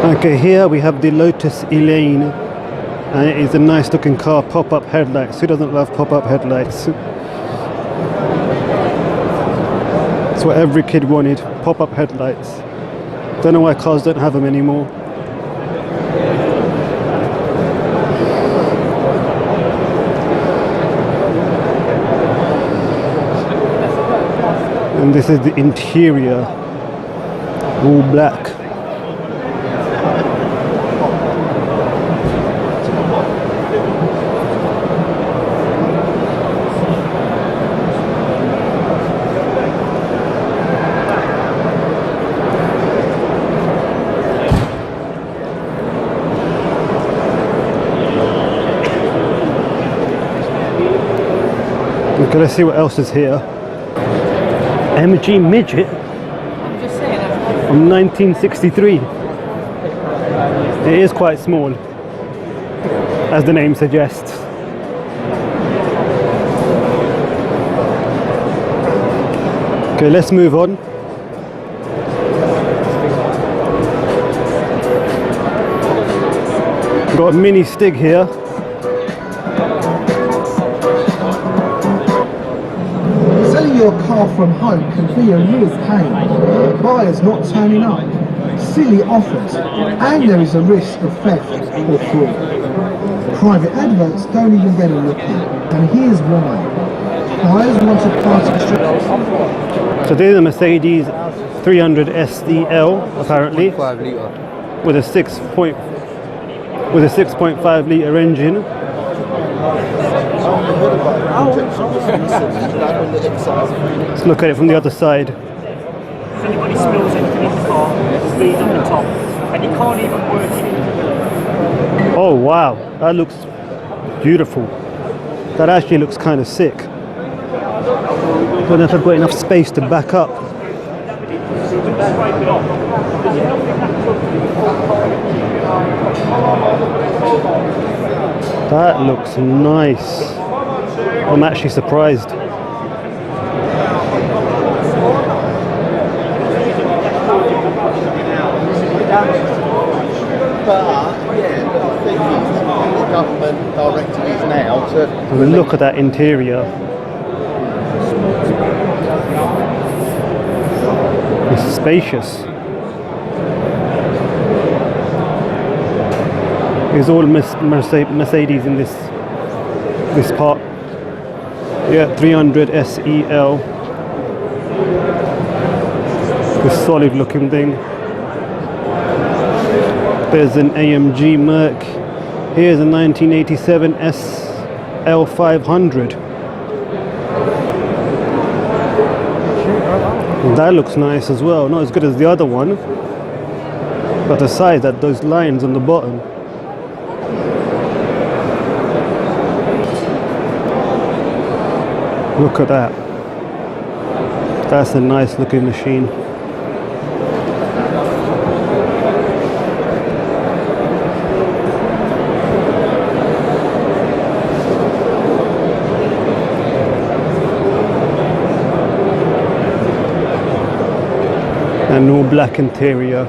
Okay, here we have the Lotus Elaine, and it is a nice looking car. Pop-up headlights. Who doesn't love pop-up headlights? It's what every kid wanted, pop-up headlights. Don't know why cars don't have them anymore. And this is the interior, all black. Okay, let's see what else is here. AMG Midget from 1963. It is quite small, as the name suggests. Okay, let's move on. Got a mini Stig here. Your car from home can be a real pain. Buyers not turning up, silly offers, and there is a risk of theft or fraud. Private adverts don't even get a look at, and here's why. Buyers want a part exchange. So this is a Mercedes 300 SEL, apparently, with a 6.5 litre engine. Let's look at it from the other side. If anybody spills anything in the car, speed on the top, and you can't even work it. Oh wow, that looks beautiful. That actually looks kind of sick. Don't know if I've got enough space to back up. That looks nice. I'm actually surprised. Government directive is now to Look at that interior. It's spacious. There's all Mercedes in this part. Yeah, 300 SEL. This solid looking thing. There's an AMG Merc. Here's a 1987 SL 500. That looks nice as well. Not as good as the other one, but the size, that those lines on the bottom. Look at that. That's a nice looking machine. And all black interior.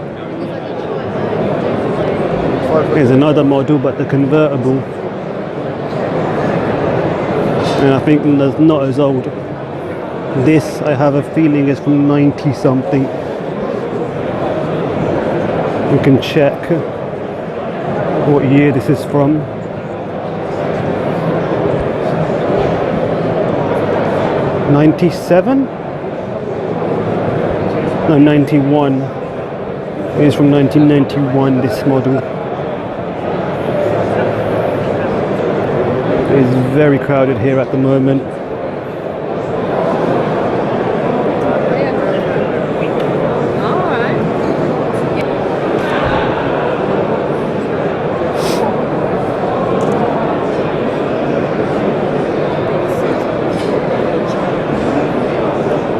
Here's another model, but the convertible. And I think that's not as old. This, I have a feeling, is from 90 something. You can check what year this is from. '97? No, 91. It is from 1991, this model. It is very crowded here at the moment.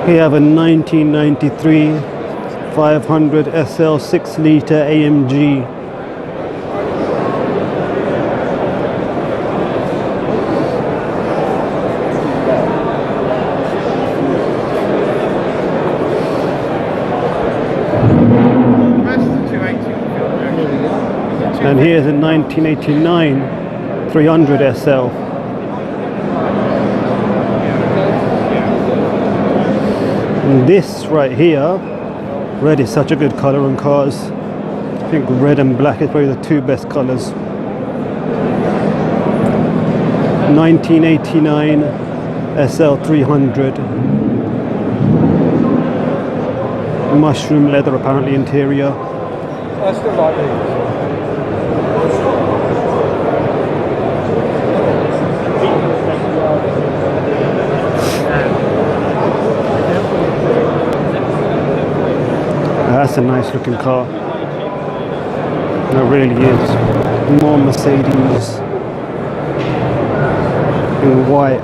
We have a 1993 500 SL 6 litre AMG. And here's a 1989 300 SL. And this right here, red is such a good colour on cars. I think red and black is probably the two best colours. 1989 SL 300. Mushroom leather apparently interior. I still like these. That's a nice looking car. It really is. More Mercedes in white.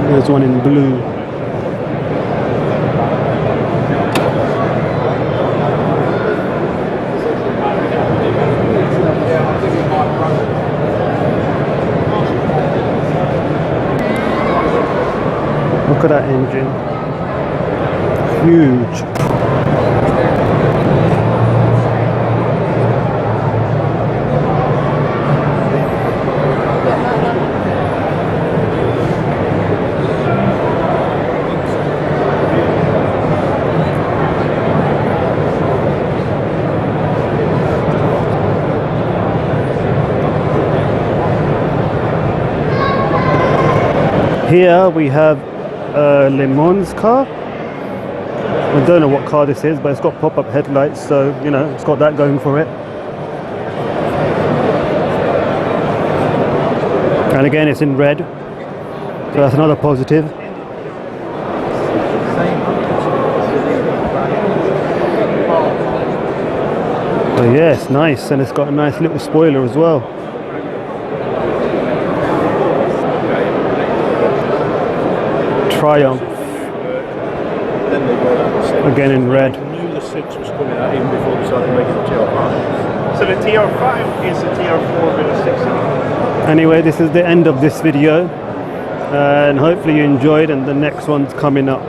There's one in blue. Look at that engine. Huge. Here we have Le Mans car. I don't know what car this is, but it's got pop-up headlights, so you know it's got that going for it. And again, it's in red, so that's another positive. So yeah, it's nice, and it's got a nice little spoiler as well. Triumph. Again in red. I knew the 6 was coming out even before they started making the TR5. So the TR5 is a TR4 with a 6 in it. Anyway, this is the end of this video, and hopefully you enjoyed, and the next one's coming up.